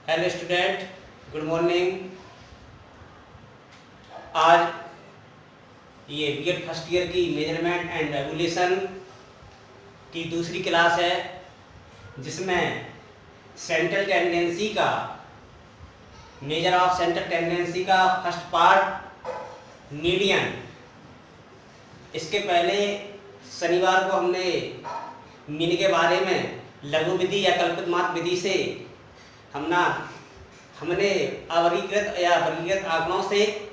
Hello student, good morning. आज ये BEd first year की मेजरमेंट एंड रेगुलेशन की दूसरी क्लास है, जिसमें सेंट्रल टेंडेंसी का मेजर ऑफ सेंट्रल टेंडेंसी का फर्स्ट पार्ट मीडियन। इसके पहले शनिवार को हमने मीन के बारे में लघु विधि या कल्पित मात्र विधि से हमने अवर्गीकृत या वर्गीकृत आंकड़ों से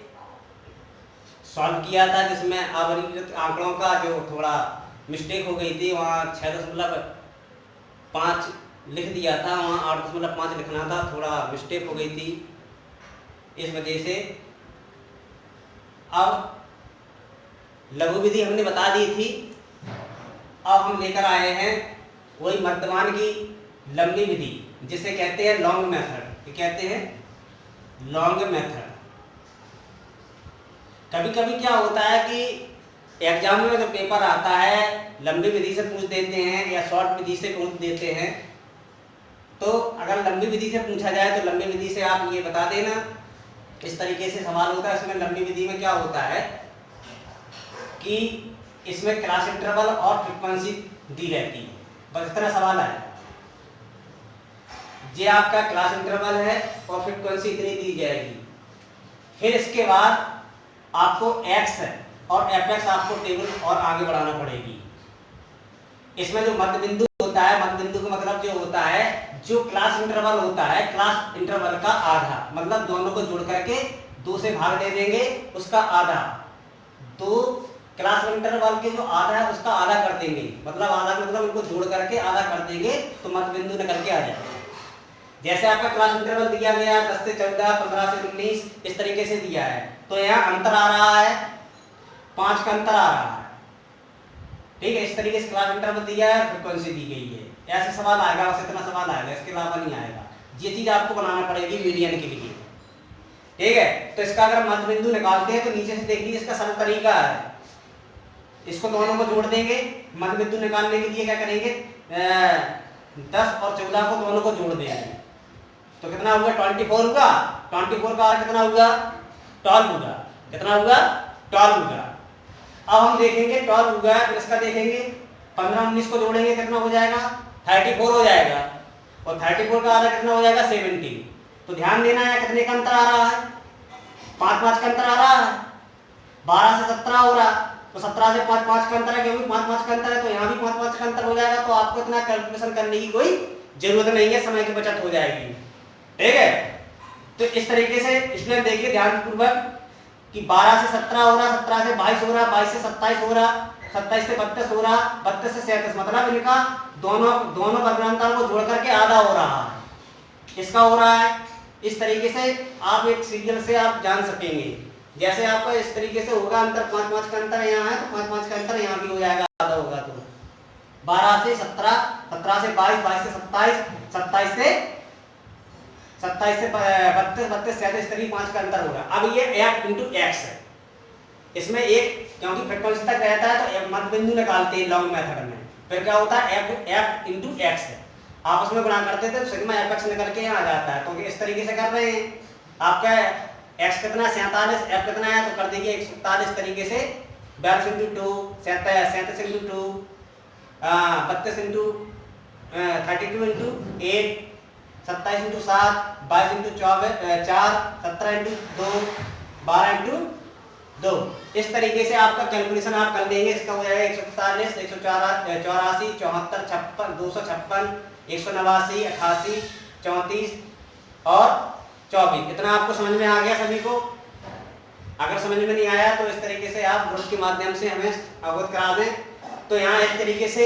सॉल्व किया था, जिसमें अवर्गीकृत आंकड़ों का जो थोड़ा मिस्टेक हो गई थी, वहाँ 6.5 लिख दिया था, वहाँ 8.5 लिखना था, थोड़ा मिस्टेक हो गई थी। इस वजह से अब लघु विधि हमने बता दी थी। अब हम लेकर आए हैं वही मध्यमान की लंबी विधि, जिसे कहते हैं लॉन्ग मेथड। कहते हैं लॉन्ग मेथड। कभी कभी क्या होता है कि एग्जाम में जो पेपर आता है लंबी विधि से पूछ देते हैं या शॉर्ट विधि से पूछ देते हैं। तो अगर लंबी विधि से पूछा जाए तो लंबी विधि से आप ये बता देना, इस तरीके से सवाल होता है। इसमें लंबी विधि में क्या होता है कि इसमें क्लास इंटरवल और फ्रीक्वेंसी दी रहती है, बस इतना सवाल है। ये आपका क्लास इंटरवल है और फ्रीक्वेंसी इतनी दी जाएगी। फिर इसके बाद आपको एक्स और एफ आपको टेबल और आगे बढ़ाना पड़ेगी। इसमें जो मध्य बिंदु होता है, मध्य बिंदु का मतलब जो होता है, जो क्लास इंटरवल होता है, क्लास इंटरवल का आधा, मतलब दोनों को जोड़ करके 2 से भाग दे देंगे, उसका आधा। तो क्लास इंटरवल के जो आधा है उसका आधा कर देंगे, मतलब आधा मतलब उनको जोड़ करके आधा कर देंगे तो मध्य बिंदु निकल के आ जाएगा। जैसे आपका क्लास इंटरवल दिया गया 10 से 14, 15 से 19, इस तरीके से दिया है। तो यहाँ अंतर आ रहा है 5 का अंतर आ रहा है, ठीक है। इस तरीके से क्लास इंटरवल दिया है, फ्रीक्वेंसी दी गई है। ऐसे सवाल आएगा, बस इतना सवाल आएगा, इसके अलावा नहीं आएगा। ये चीज आपको बनाना पड़ेगी मीडियन के लिए, ठीक है। तो इसका अगर मध्य बिंदु निकालते हैं तो नीचे से देखिए, इसका सरल तरीका है। इसको दोनों को जोड़ देंगे। मध्य बिंदु निकालने के लिए क्या करेंगे, 10 और 14 को दोनों को जोड़ देंगे तो कितना होगा, 24 होगा। 24 का कितना होगा, 12 होगा। कितना होगा, 12 होगा। अब हम देखेंगे 12 होगा, फिर इसका देखेंगे 15 19 को जोड़ेंगे कितना हो जाएगा, 34 हो जाएगा। और 34 का आधा कितना हो जाएगा, 17। तो ध्यान देना है कितने का अंतर आ रहा है, 5 का अंतर आ रहा है। 12 से 17 हो रहा, तो 17 से 5 का अंतर है, क्योंकि 5 का अंतर है, तो यहाँ भी 5 का अंतर हो जाएगा। तो आपको इतना कैलकुलेशन करने की कोई जरूरत नहीं है, समय की बचत हो जाएगी, ठीक है। तो इस तरीके से स्टूडेंट देखिए ध्यानपूर्वक कि 12 से 17 हो रहा, 17 से 22 हो रहा, 22 से 27 हो रहा, 27 से 32 हो रहा, 32 से 37, मतलब इनका दोनों वर्गांतरों को जोड़ करके आधा हो रहा है, इसका हो रहा है। इस तरीके से आप एक सीरियल से आप जान सकेंगे। जैसे आपका इस तरीके से होगा, अंतर 5 का अंतर यहाँ है, तो 5 का अंतर यहाँ भी हो जाएगा, आधा होगा। तो 12 से 17, 17 से 22, 22 से 27, 27 से 32, 32 से 37, 5 का अंतर होगा। अब ये f इंटू एक्स है, इसमें एक क्योंकि फ्रीक्वेंसी तक रहता है तो मध्य बिंदु निकालते हैं लॉन्ग मेथड में। फिर क्या होता है, f इंटू एक्स है, आपस में गुणा करते थे तो सिग्मा एफ एक्स निकल के यहाँ आ जाता है। तो इस तरीके से कर रहे हैं। आपका x कितना 47, f कितना है, तो कर दीजिए 147 तरीके से। 12 into 2, 37 into 2, 32 into 32 into 8, 27 into 7, 22 into 4, 17 into 2, 12 into 2। इस तरीके से आपका कैलकुलेशन आप कर लेंगे। इसका हो जाएगा 147, 184, 74, 56, 256, 189, 88, 34 और 24। इतना आपको समझ में आ गया सभी को? अगर समझ में नहीं आया तो इस तरीके से आप ग्रुप के माध्यम से हमें अवगत करा दें। तो यहाँ इस तरीके से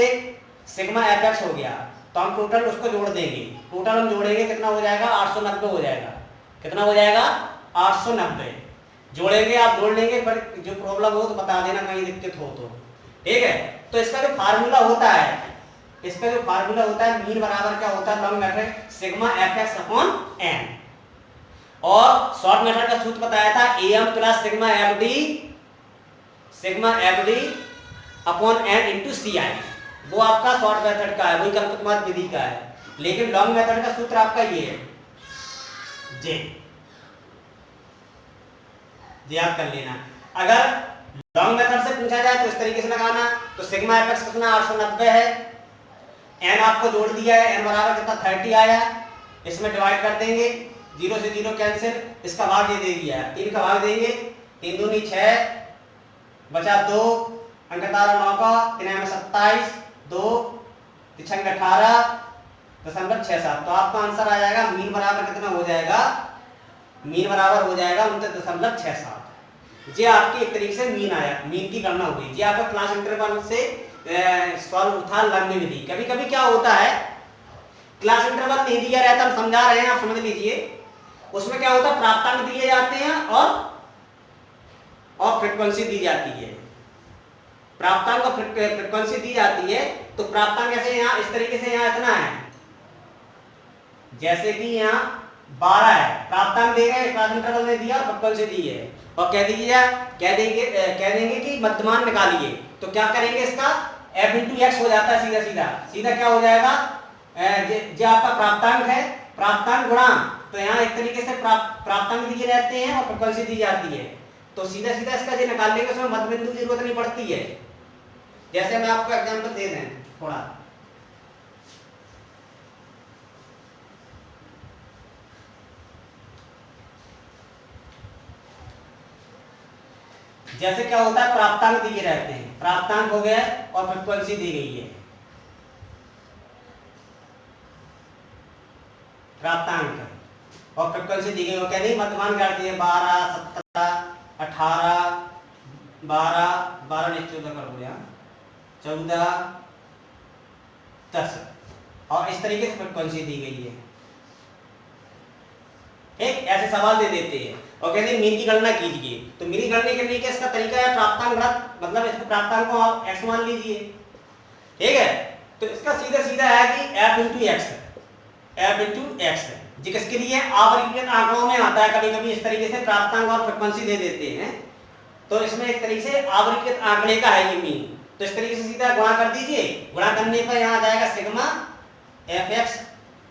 सिग्मा एफ एक्स हो गया, तो हम टोटल उसको जोड़ देंगे। टोटल हम जोड़ेंगे कितना हो जाएगा, 890 हो जाएगा। कितना हो जाएगा, 890 जोड़ेंगे, आप जोड़ लेंगे। पर जो प्रॉब्लम हो तो बता देना, कहीं दिक्कत हो तो, ठीक है। तो इसका जो फार्मूला होता है, इसका जो फार्मूला होता है, मीन बराबर क्या होता है, long method sigma F X upon N. और शॉर्ट मेथड का सूत्र बताया था am plus sigma F D upon N into C I. वो आपका शॉर्ट मेथड का है, वही कल्पित मात्र विधि का है। लेकिन लॉन्ग मेथड का सूत्र आपका ये है, जे याद कर लेना। अगर लॉन्ग मेथड से पूछा जाए तो इस तरीके से लगाना, तो सिग्मा एफ एक्स कितना 890 है, एन आपको जोड़ दिया है, एन बराबर कितना 30 आया, इसमें डिवाइड कर देंगे, 0 से 0 कैंसिल, इसका भाग ये दे दिया, 3 का भाग देंगे, 3 दूनी 6 बचा 2, अंक 9 का 3 में 27, 2 तिछंग 18.67। तो आपका आंसर आ जाएगा मीन बराबर कितना हो जाएगा, मीन बराबर हो जाएगा 29.67। ये आपकी एक तरीके से मीन आया, मीन की गणना हुई। ये आपका क्लास इंटरवल से सॉल्व था लर्निंग विधि। कभी कभी क्या होता है, क्लास इंटरवल नहीं दिया रहता, हम समझा रहे हैं, आप समझ लीजिए, उसमें क्या होता है प्राप्तांक दिए जाते हैं और फ्रीक्वेंसी दी जाती है। प्राप्तांक और फ्रीक्वेंसी दी जाती है, तो प्राप्तांक ऐसे यहाँ इस तरीके से यहाँ इतना है, जैसे कि यहाँ 12 है, प्राप्तांक दे गए, क्लास इंटरवल ने दिया, फ्रीक्वेंसी दी है, और कह देंगे कि मध्यमान निकालिए, तो क्या करेंगे, इसका f इंटू एक्स हो जाता है, सीधा क्या हो जाएगा, जो आपका प्राप्तांक है, प्राप्तांक गुणा, तो यहाँ एक तरीके से प्राप्तांक दिए रहते हैं और फ्रीक्वेंसी दी जाती है, तो सीधा इसका जो निकाल लेंगे, उसमें मध्य बिंदु की जरूरत नहीं पड़ती है। जैसे मैं आपको एग्जांपल दे दें थोड़ा, जैसे क्या होता है प्राप्तांक दिए रहते हैं, प्राप्तांक हो गया और फ्रीक्वेंसी दी गई है, प्राप्तांक और फ्रीक्वेंसी दी गई, वो कह रही मध्यमान कर दिए 12, 17, 18, 12 नहीं 14 कर दिया, 14, 10, और इस तरीके से फ्रीक्वेंसी दी गई है। एक ऐसे सवाल दे देते हैं और कहते हैं मीन की गणना कीजिए, तो मीन की गणना करने का इसका तरीका है प्राप्तांक घनत्व, मतलब इसके प्राप्तांक को आप x मान लीजिए, ठीक है, तो इसका सीधा है कि f इंटू एक्स है, जी किसके लिए आवर्गीकृत आंकड़ों में आता है, कभी कभी इस तरीके से प्राप्तांक और फ्रीक्वेंसी दे देते हैं, तो इसमें एक तरीके से आवर्गीकृत आंकड़े का है ये मीन, तो इस तरीके से सीधा गुणा कर दीजिए, गुणा करने पर यहाँ आ जाएगा सिग्मा एफ एक्स,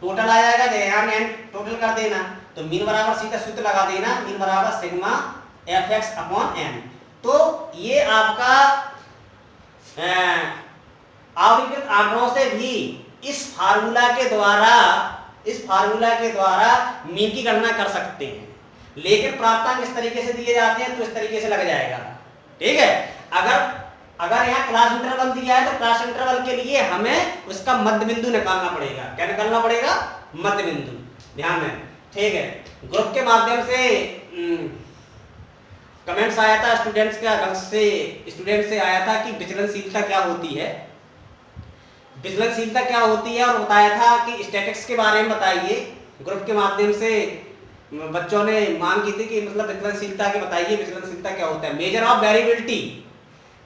टोटल आ जाएगा, यहाँ एन टोटल कर देना, तो मीन बराबर सीधा सूत्र लगा देना, मीन बराबर sigma F X upon N. तो ये आपका आवर्गीकृत आंकड़ों से भी इस फार्मूला के द्वारा मीन की गणना कर सकते हैं, लेकिन प्राप्तांक इस तरीके से दिए जाते हैं तो इस तरीके से लग जाएगा, ठीक है। अगर यहाँ क्लास इंटरवल दिया है तो क्लास इंटरवल के लिए हमें उसका मध्य बिंदु निकालना पड़ेगा, क्या निकालना पड़ेगा, मध्य बिंदु, ध्यान में, ठीक है। ग्रुप के माध्यम से कमेंट्स आया था स्टूडेंट्स से आया था कि विचलनशीलता क्या होती है, विचलनशीलता क्या होती है, और बताया था कि स्टैटिक्स के बारे में बताइए। ग्रुप के माध्यम से बच्चों ने मांग की थी कि मतलब विचलनशीलता के बताइए, विचलनशीलता क्या होता है। मेजर ऑफ वेरिएबिलिटी,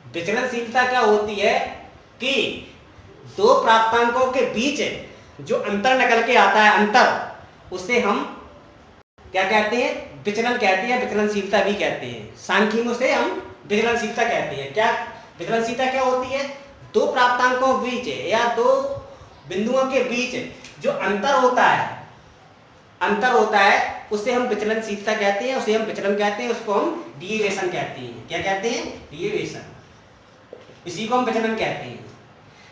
विचलनशीलता क्या होती है कि दो प्राप्तांकों के बीच जो अंतर निकल के आता है, अंतर, उसे हम क्या कहते हैं, विचलन कहते हैं, विचलनशीलता भी कहते हैं, सांख्यिकी से हम विचलनशीलता कहते हैं। क्या विचलनशीलता क्या होती है, दो प्राप्तांकों के बीच या दो बिंदुओं के बीच जो अंतर होता है उसे हम विचलनशीलता कहते हैं, उसे हम विचलन कहते हैं, उसको हम डिविएशन कहते हैं। क्या कहते हैं, डिविएशन, इसी को हम विचलन कहते हैं।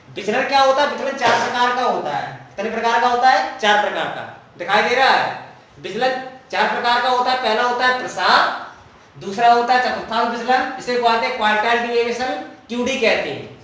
विचलन क्या होता है, विचलन 4 प्रकार का होता है। कितने प्रकार का होता है, 4 प्रकार का, दिखाई दे रहा है। विचलन 4 प्रकार का होता है। पहला होता है प्रसार, दूसरा होता है चतुर्थांश विचलन, इसे कहते हैं क्वार्टाइल डिविएशन, क्यूडी कहते हैं।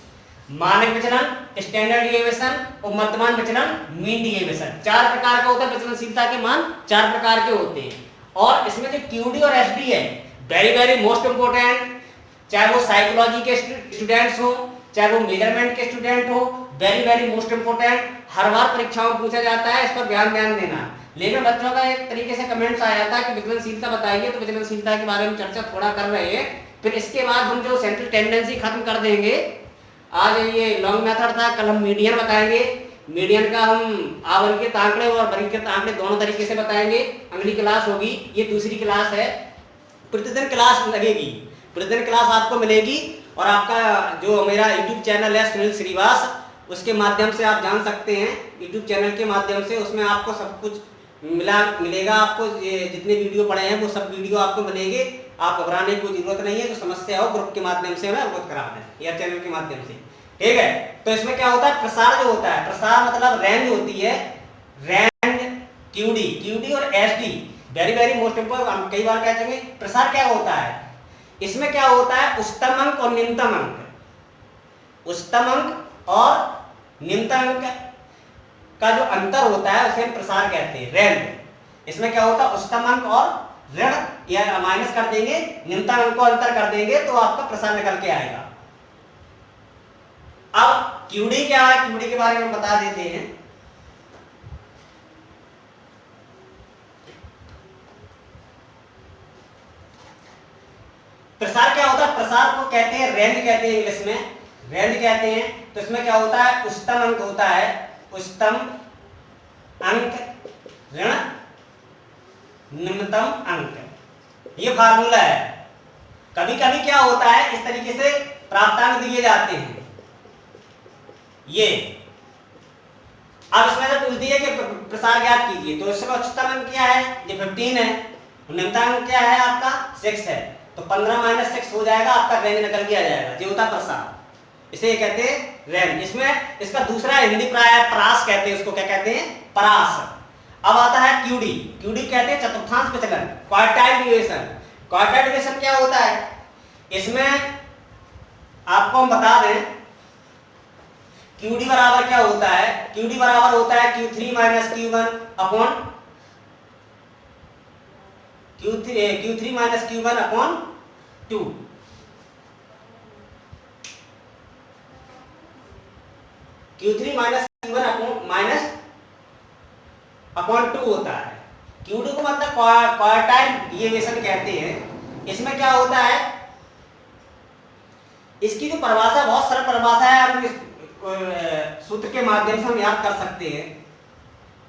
मानक विचलन, स्टैंडर्ड डिविएशन और मध्यमान विचलन, मीन डिविएशन। 4 प्रकार का होता है विचलनशीलता के मान, 4 प्रकार के होते हैं। और इसमें जो क्यूडी और एसडी है, वेरी मोस्ट इंपोर्टेंट, चाहे वो साइकोलॉजी के स्टूडेंट्स हो, चाहे वो मेजरमेंट के स्टूडेंट हो, वेरी मोस्ट इंपोर्टेंट, हर बार परीक्षाओं में पूछा जाता है, इस पर ध्यान देना। लेकिन बच्चों का एक तरीके से कमेंट्स आया था कि विचलनशीलता बताइए, तो विचलनशीलता के बारे में चर्चा थोड़ा कर रहे हैं। फिर इसके बाद हम जो सेंट्रल टेंडेंसी खत्म कर देंगे। आज ये लॉन्ग मेथड था, कल हम मीडियन बताएंगे। मीडियन का हम आवर्गीकृत आंकड़े और वर्गीकृत आंकड़े दोनों तरीके से बताएंगे। अगली क्लास होगी, ये दूसरी क्लास है। प्रतिदिन क्लास लगेगी, प्रतिदिन क्लास आपको मिलेगी। और आपका जो मेरा यूट्यूब चैनल है सुनील श्रीवास, उसके माध्यम से आप जान सकते हैं, यूट्यूब चैनल के माध्यम से, उसमें आपको सब कुछ मिलेगा आपको। ये जितने वीडियो पड़े हैं वो सब वीडियो आपको मिलेंगे, आप घबराने की कोई जरूरत नहीं है। जो समस्या हो ग्रुप के माध्यम से हमें अवगत करा दें या चैनल के माध्यम से, ठीक है। तो इसमें क्या होता है, प्रसार जो होता है, प्रसार मतलब रेंज होती है, रेंज क्यूडी और SD, very very most important. हम कई बार कह चुके प्रसार क्या होता है, इसमें क्या होता है उच्चतम अंक और निम्नतम अंक, उच्चतम अंक और निम्नतम अंक का जो अंतर होता है उसे हम प्रसार कहते हैं, रेंज। इसमें क्या होता है उच्चतम अंक और ऋण या माइनस कर देंगे, निम्नतम अंक को अंतर कर देंगे तो आपका प्रसार निकल के आएगा। अब क्यूडी क्या है, क्यूडी के बारे में बता देते हैं। प्रसार क्या होता है, प्रसार को कहते हैं रेंज कहते हैं, इंग्लिश में रेंज कहते हैं। तो इसमें क्या होता है उच्चतम अंक होता है, उच्चतम अंक ऋण निम्नतम अंक, ये फार्मूला है। कभी कभी क्या होता है इस तरीके से प्राप्तांक दिए जाते हैं ये। अब इसमें जब पूछ दिए कि प्रसार ज्ञात कीजिए, तो इसमें उच्चतम अंक क्या है, ये 15 है, निम्नतम अंक क्या है आपका 6 है, तो 15 - 6 हो जाएगा, आपका रेंज निकल के आ जाएगा, ये होता प्रसार, इसे ये कहते हैं रेंज। इसमें इसका दूसरा हिंदी परास कहते हैं, उसको क्या कहते हैं परास। अब आता है क्यूडी, क्यूडी कहते हैं चतुर्थांश विचलन, क्वार्टाइल डिविएशन। क्वार्टाइल डिविएशन क्या होता है, इसमें आपको हम बता दें क्यूडी बराबर क्या होता है, क्यूडी बराबर होता है Q3 - Q1 upon Q3 - Q1 upon 2। Q3 - Q1 upon 2 होता है। क्यूडी को मतलब क्वार्टाइल डिविएशन कहते हैं। इसमें क्या होता है, इसकी जो परिभाषा बहुत सरल परिभाषा है, आप सूत्र के माध्यम से हम याद कर सकते हैं।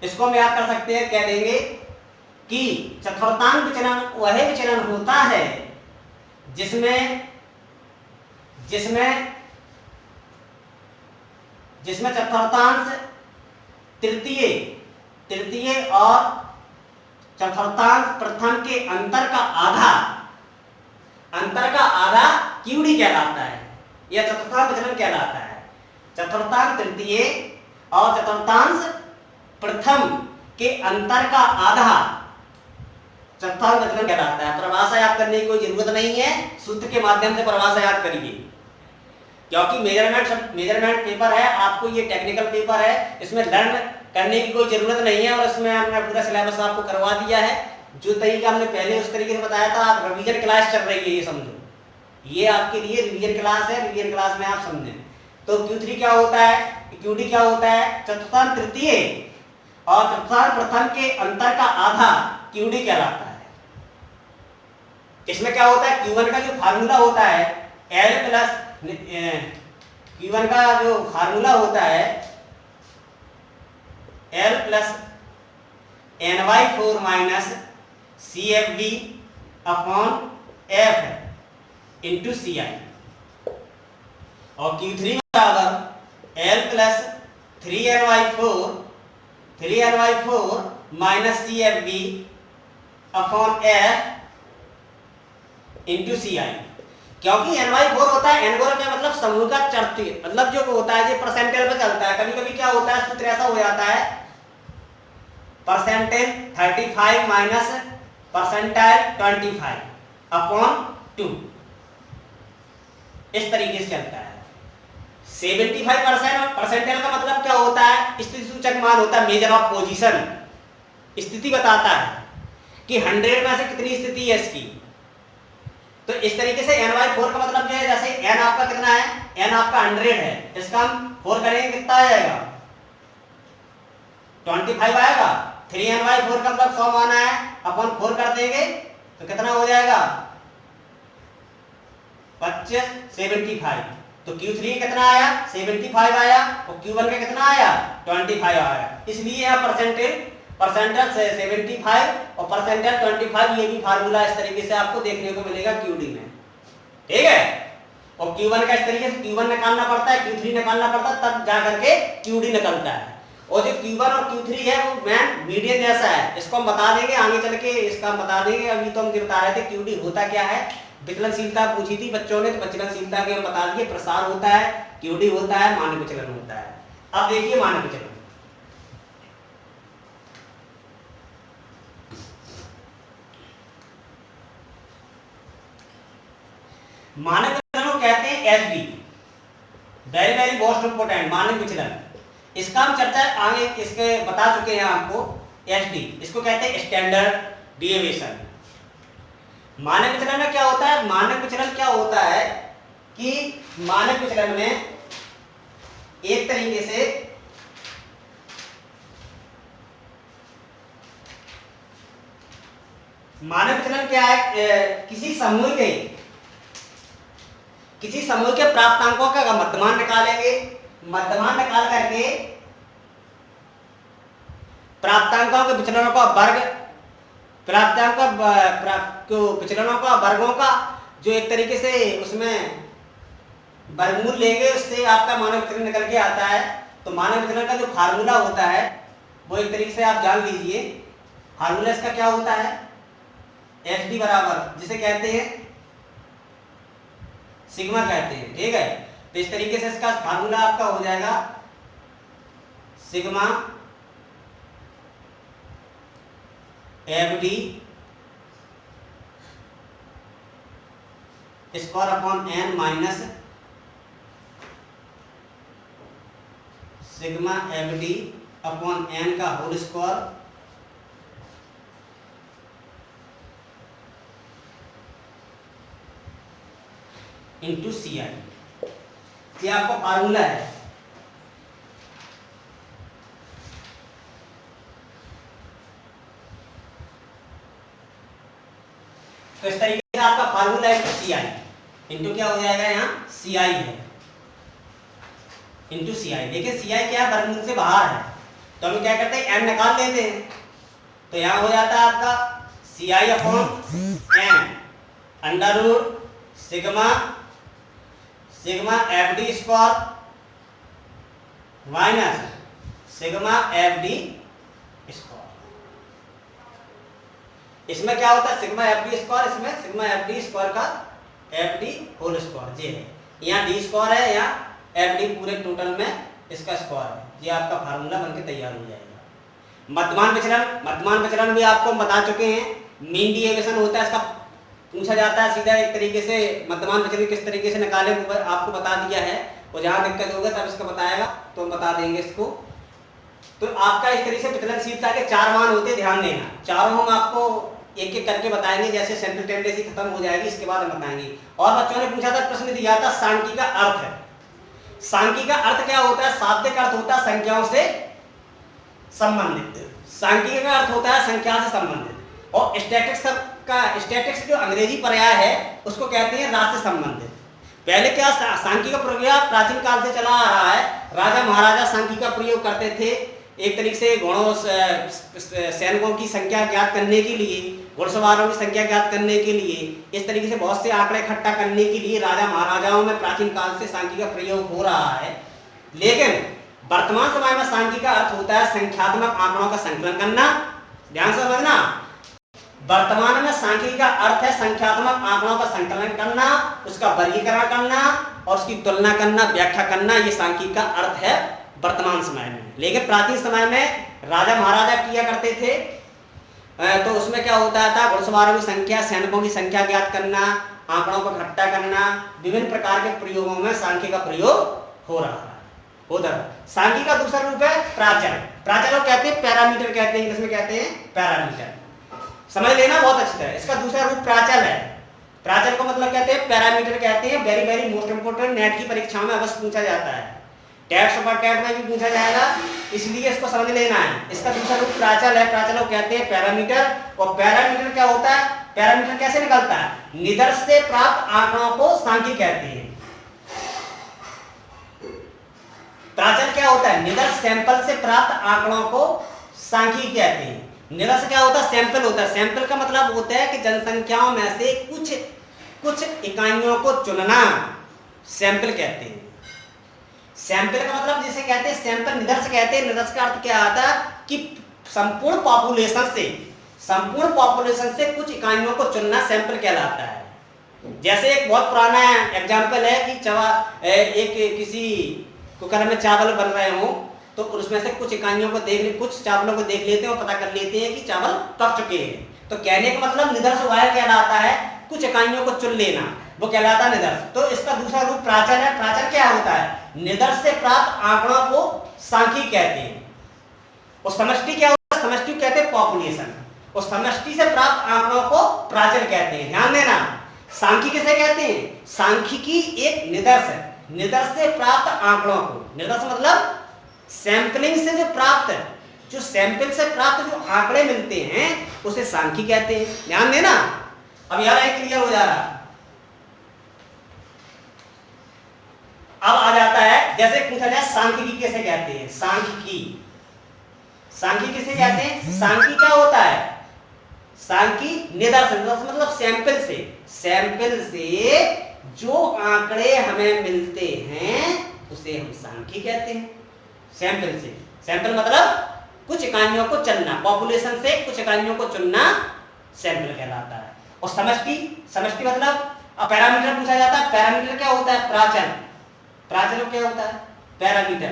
इसको हम याद कर सकते हैं, कह देंगे कि चतुर्थांश विचलन वह विचलन होता है जिसमें चतुर्थांश तृतीय और चतुर्थांश प्रथम के अंतर का आधा क्यूडी कहलाता है, यह चतुर्थांश विचलन कहलाता है। चतुर्थांश तृतीय और चतुर्थांश प्रथम के अंतर का आधा चतुर्थांश विचलन कहलाता है। परिभाषा याद करने की कोई जरूरत नहीं है, सूत्र के माध्यम से परिभाषा याद करिए, क्योंकि मेजरमेंट पेपर है, आपको ये टेक्निकल पेपर है, इसमें लर्न करने की कोई जरूरत नहीं है। और इसमें हमने पूरा सिलेबस आपको करवा दिया है, जो तरीका हमने पहले उस तरीके से बताया था। आप रिवीजन क्लास चल रही है, ये समझो, ये आपके लिए रिवीजन क्लास है, रिवीजन क्लास में आप समझें। तो Q3 क्या होता है, QD क्या होता है, चतुर्थांश तृतीय और चतुर्थांश प्रथम के अंतर का आधा QD कहलाता है। इसमें क्या होता है, Q1 का जो फार्मूला होता है L प्लस Q1 का जो फार्मूला होता है L plus N/4 minus CFB upon F into CI, और Q3 बराबर L plus 3N/4 minus CFB upon F into CI। क्योंकि N/4 होता है, N का मतलब समूह का चरती, मतलब जो होता है ये परसेंटेज पे चलता है। कभी कभी क्या होता है, सूत्र ऐसा हो जाता है परसेंटेज 35 माइनस परसेंटाइल 25 अपॉन 2, इस तरीके से चलता है। 75% परसेंटाइल का मतलब क्या होता है, स्थिति सूचक मान होता है, मेजर ऑफ पोजीशन, स्थिति बताता है कि 100 में से कितनी स्थिति है इसकी। तो इस तरीके से N/4 का मतलब जो है, जैसे N आपका कितना है, N आपका 100 है, इसका हम 4 करेंगे कितना आ जाएगा 25 आएगा। 3N/4 का मतलब 100 माना है, अपन 4 कर देंगे तो कितना हो जाएगा 25 75। तो Q3 कितना आया 75 आया, और Q1 का कितना आया 25 आया। इसलिए यहाँ परसेंटेज 75 और परसेंटेज 25, ये भी फार्मूला इस तरीके से आपको देखने को मिलेगा QD में, ठीक है। और Q1 का इस तरीके से Q1 निकालना पड़ता है, Q3 निकालना पड़ता है, तब जा करके QD निकलता है। और जो Q1 और Q3 है वो मैन मीडियन जैसा है, इसको हम बता देंगे आगे चल के, इसका हम बता देंगे। अभी तो हम बता रहे थे QD होता क्या है, विचलनशीलता पूछी थी बच्चों ने, तो विचलनशीलता के हम बता दिए, प्रसार होता है, QD होता है, मानक विचलन होता है। अब देखिए मानक विचलन, मानक विचलन को कहते हैं SD, very very most important, मानक विचलन। इसका हम चर्चा आगे इसके बता चुके हैं आपको। एसडी इसको कहते हैं स्टैंडर्ड डिविएशन। मानक विचलन में क्या होता है, मानक विचलन क्या होता है कि मानक विचलन में एक तरीके से मानक विचलन क्या है, किसी समूह के प्राप्तांकों का मध्यमान निकालेंगे, मध्यमान निकाल करके प्राप्तांकों के विचलनों का वर्ग, विचलनों का वर्गों का जो एक तरीके से उसमें वर्गमूल लेंगे, उससे आपका मानक विचलन निकल के आता है। तो मानक विचलन का जो फार्मूला होता है वो एक तरीके से आप जान लीजिए। फार्मूला इसका क्या होता है, एच डी बराबर जिसे कहते हैं सिग्मा कहते हैं, ठीक है। तो इस तरीके से इसका फार्मूला आपका हो जाएगा sigma F D square upon N minus sigma F D upon N का whole square into C I. ये आपका फार्मूला है। तो इस तरीके से आपका फार्मूला है सी आई इंटू क्या हो जाएगा, यहाँ सी आई है इंटू सी आई। देखिए सी आई क्या है, वर्गमूल से बाहर है, तो हम क्या करते हैं एन निकाल लेते हैं। तो यहाँ हो जाता है आपका C I upon N under root sigma sigma F D square minus sigma F D square. इसमें क्या होता है सिग्मा एफ डी स्क्वायर, इसमें सिग्मा एफ डी स्क्वायर का एफ डी होल स्क्वायर ये है, यहाँ डी स्क्वायर है, यहाँ एफ डी पूरे टोटल में इसका स्क्वायर है। ये आपका फार्मूला बनके तैयार हो जाएगा। मध्यमान विचलन भी आपको बता चुके हैं। मीन डिविएशन होता है, इसका पूछा जाता है सीधा एक तरीके से मध्यमान विचलन किस तरीके से निकाले, आपको बता दिया है। और जहां दिक्कत होगा तब इसका बताएगा तो हम बता देंगे इसको। तो आपका इस तरीके से विचलनशीलता के 4 मान होते हैं, ध्यान देना। चारों हम आपको एक एक करके बताएंगे, जैसे सेंट्रल टेंडेंसी खत्म हो जाएगी इसके बाद हम बताएंगे। और बच्चों ने पूछा था, प्रश्न दिया था सांख्यिकी का अर्थ है। सांख्यिकी का अर्थ क्या होता है, शाब्दिक अर्थ होता है संख्याओं से संबंधित। सांख्यिकी का अर्थ होता है संख्या से संबंधित। और स्टैटिस्टिक्स जो अंग्रेजी पर्याय है उसको कहते हैं राशि संबंधित। पहले क्या सांख्यिकी का प्रयोग प्राचीन काल से चला आ रहा है। राजा महाराजा सांख्यिकी का प्रयोग करते थे एक तरीके से घोड़ों सैनिकों की संख्या ज्ञात करने के लिए, घुड़सवारों की संख्या ज्ञात करने के लिए, इस तरीके से बहुत से आंकड़े इकट्ठा करने के लिए राजा महाराजाओं में प्राचीन काल से सांख्यिकी का प्रयोग हो रहा है। लेकिन वर्तमान समय में सांख्यिकी का अर्थ होता है संख्यात्मक आंकड़ों का संकलन करना। ध्यान से समझना, वर्तमान में सांख्यिकी का अर्थ है संख्यात्मक आंकड़ों का संकलन करना, उसका वर्गीकरण करना और उसकी तुलना करना, व्याख्या करना। ये सांख्यिकी का अर्थ है वर्तमान समय में। लेकिन प्राचीन समय में राजा महाराजा किया करते थे, तो उसमें क्या होता था, घुड़सवारों की संख्या, सैनिकों की संख्या ज्ञात करना, आंकड़ों को इकट्ठा करना, विभिन्न प्रकार के प्रयोगों में सांख्यिकी का प्रयोग हो रहा है। उधर सांख्यिकी का दूसरा रूप है प्राचल। प्राचल को कहते हैं पैरामीटर, कहते हैं इंग्लिश में कहते हैं पैरामीटर। समझ लेना बहुत अच्छी तरह। इसका दूसरा रूप प्राचल है। प्राचल को मतलब कहते हैं पैरामीटर कहते हैं। Very very most important, net की परीक्षाओं में अवश्य पूछा जाता है, टेस्ट पर टेट में भी पूछा जाएगा, इसलिए इसको समझ लेना है। इसका दूसरा रूप प्राचल है। प्राचल को कहते हैं पैरामीटर। और पैरामीटर क्या होता है, पैरामीटर कैसे निकलता है, निदर्श से प्राप्त आंकड़ों को सांख्यिकी कहते हैं। प्राचल क्या होता है, निदर्श सैंपल से प्राप्त आंकड़ों को सांख्यिकी कहते हैं। निदर्श क्या होता है, सैंपल होता है। सैंपल का मतलब होता है कि जनसंख्याओं में से कुछ इकाइयों को चुनना, सैंपल कहते हैं। सैंपल का मतलब जिसे कहते हैं सैंपल, निदर्श कहते हैं। निदर्श का अर्थ क्या आता है कि संपूर्ण पॉपुलेशन से कुछ इकाइयों को चुनना सैंपल कहलाता है। जैसे एक बहुत पुराना एग्जाम्पल है कि एक किसी कुकर में चावल बन रहे हो, तो उसमें से कुछ इकाइयों को कुछ चावलों को देख लेते हैं और पता कर लेते हैं कि चावल पक चुके हैं। तो कहने का मतलब निदर्श वह कहलाता है कुछ इकाइयों को चुन लेना, वो कहलाता है निदर्श। तो इसका दूसरा रूप प्राचल है। प्राचल क्या होता है? निदर्श से प्राप्त आंकड़ों को सांख्यिकी कहते हैं। और समष्टि क्या होता है? समष्टि कहते हैं पॉपुलेशन, और समष्टि से प्राप्त आंकड़ों को प्राचल कहते हैं। ध्यान देना, सांख्यिकी किसे कहते हैं? सांख्यिकी एक निदर्श है। निदर्श से प्राप्त आंकड़ों को, निदर्श मतलब सैंपलिंग से जो प्राप्त, जो सैंपल से प्राप्त जो आंकड़े मिलते हैं उसे सांख्यिकी कहते हैं। ध्यान देना, अब यार क्लियर हो जा रहा। अब आ जाता है, जैसे पूछा जाए सांख्यिकी किसे कहते हैं? सांख्यिकी किसे कहते हैं? सांख्यिकी क्या होता है? सांख्यिकी निदर्श मतलब सैंपल से जो आंकड़े हमें मिलते हैं उसे हम सांख्यिकी कहते हैं। सैंपल मतलब कुछ इकाइयों को चुनना, पॉपुलेशन से कुछ इकाइयों को चुनना सैंपल कहलाता है। और समष्टि मतलब पैरामीटर पूछा जाता है। पैरामीटर क्या होता है? प्राचल क्या होता है? पैरामीटर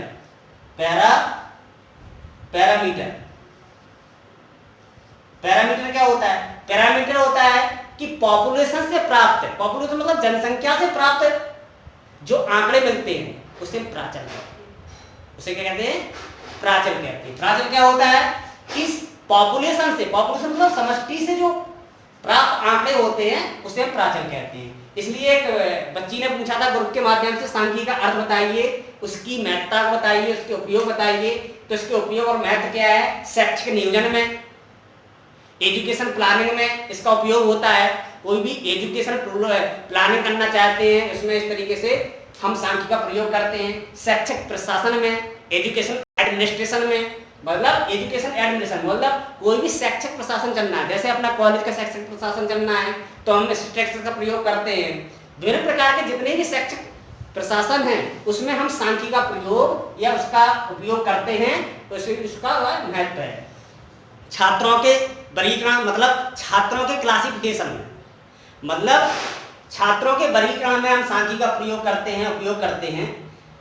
क्या होता है? पैरामीटर होता है कि पॉपुलेशन से प्राप्त, पॉपुलेशन मतलब जनसंख्या से प्राप्त जो आंकड़े मिलते हैं उसे प्राचल कहते हैं। उसे क्या कहते हैं? प्राचल कहते हैं। प्राचल क्या होता है कि पॉपुलेशन मतलब समष्टि से जो प्राप्त आंकड़े होते हैं उसे प्राचल कहते हैं। इसलिए एक बच्ची ने पूछा था ग्रुप के माध्यम से, सांख्यिकी का अर्थ बताइए, उसकी महत्ता बताइए, उसके उपयोग बताइए। तो इसके उपयोग और महत्व क्या है? शैक्षिक नियोजन में, एजुकेशन प्लानिंग में इसका उपयोग होता है। कोई भी एजुकेशन प्लानिंग करना चाहते हैं उसमें इस तरीके से हम सांख्यिकी का प्रयोग करते हैं। शैक्षिक प्रशासन में, एजुकेशन एडमिनिस्ट्रेशन में, मतलब एजुकेशन एडमिनिस्ट्रेशन मतलब कोई भी शैक्षिक प्रशासन चलना है, जैसे अपना कॉलेज का शैक्षिक प्रशासन चलना है तो हम स्ट्रक्चर का प्रयोग करते हैं। विभिन्न प्रकार के जितने भी शैक्षिक प्रशासन है उसमें हम सांख्यिकी का प्रयोग या उसका उपयोग करते हैं, तो उसका वह महत्व है। छात्रों के वर्गीकरण मतलब छात्रों के क्लासिफिकेशन में, मतलब छात्रों के वर्गीकरण में हम सांख्यिकी का प्रयोग करते हैं, उपयोग करते हैं।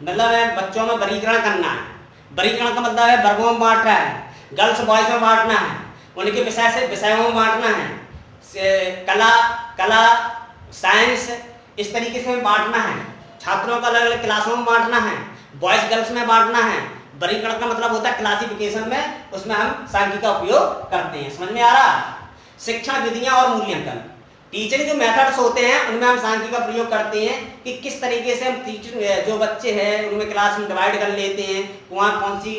मतलब बच्चों में वर्गीकरण करना है। वर्गीकरण का मतलब है वर्गों में बांटना है, गर्ल्स बॉयज में बांटना है, उनके विषय से विषयों में बांटना है, कला साइंस इस तरीके से बांटना है। छात्रों को अलग अलग क्लासों में बांटना है, बॉयज गर्ल्स में बांटना है। वर्गीकरण का मतलब होता है क्लासिफिकेशन में, उसमें हम सांख्यिकी का उपयोग करते हैं। समझ में आ रहा? शिक्षण विधियां और मूल्यांकन, टीचिंग जो मेथड्स होते हैं उनमें हम सांख्यिकी का प्रयोग करते हैं कि किस तरीके से हम टीचिंग जो बच्चे हैं उनमें क्लास में डिवाइड कर लेते हैं, वहाँ कौन सी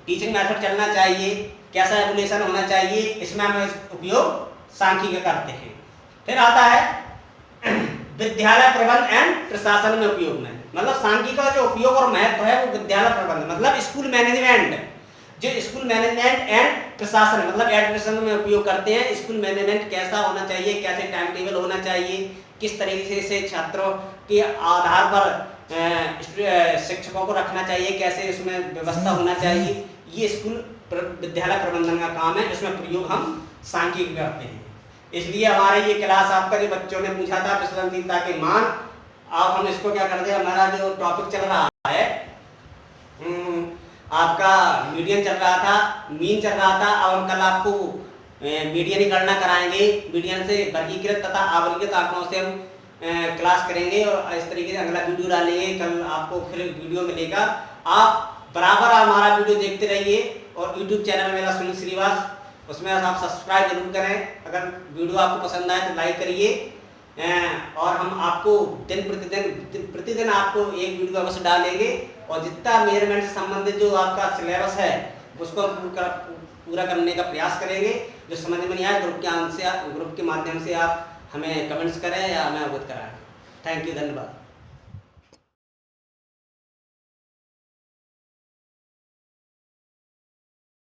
टीचिंग मेथड चलना चाहिए, कैसा एवोल्यूशन होना चाहिए, इसमें हम उपयोग सांख्यिकी करते हैं। फिर आता है विद्यालय प्रबंध एंड प्रशासन में उपयोग में, मतलब सांख्यिकी का जो उपयोग और महत्व है वो विद्यालय प्रबंध मतलब स्कूल मैनेजमेंट, जो स्कूल मैनेजमेंट एंड प्रशासन मतलब एडमिनिस्ट्रेशन में उपयोग करते हैं। स्कूल मैनेजमेंट कैसा होना चाहिए, कैसे टाइम टेबल होना चाहिए, किस तरीके से छात्रों के आधार पर शिक्षकों को रखना चाहिए, कैसे उसमें व्यवस्था होना चाहिए, ये स्कूल विद्यालय प्रबंधन का काम है, इसमें प्रयोग हम सांख्यिकी करते हैं। इसलिए हमारे ये क्लास आपका जो बच्चों ने पूछा था विश्वसनीयता के मान, अब हम इसको क्या करते हैं, हमारा जो टॉपिक चल रहा है आपका मीडियन चल रहा था, मीन चल रहा था, अब हम कल आपको मीडियन ही गणना कराएंगे। मीडियन से वर्गीकृत तथा अवर्गीकृत आंकड़ों से हम क्लास करेंगे और इस तरीके से अगला वीडियो डालेंगे। कल आपको फिर वीडियो मिलेगा, आप बराबर हमारा वीडियो देखते रहिए। और यूट्यूब चैनल मेरा सुनील श्रीवास, उसमें आप सब्सक्राइब जरूर करें। अगर वीडियो आपको पसंद आए तो लाइक करिए, और हम आपको दिन प्रतिदिन आपको एक वीडियो अवश्य डालेंगे। और जितना मेजरमेंट से संबंधित जो आपका सिलेबस है उसको पूरा करने का प्रयास करेंगे। जो समझ में नहीं आए ग्रुप के माध्यम से आप हमें कमेंट्स करें या हमें अवगत कराएं। थैंक यू, धन्यवाद।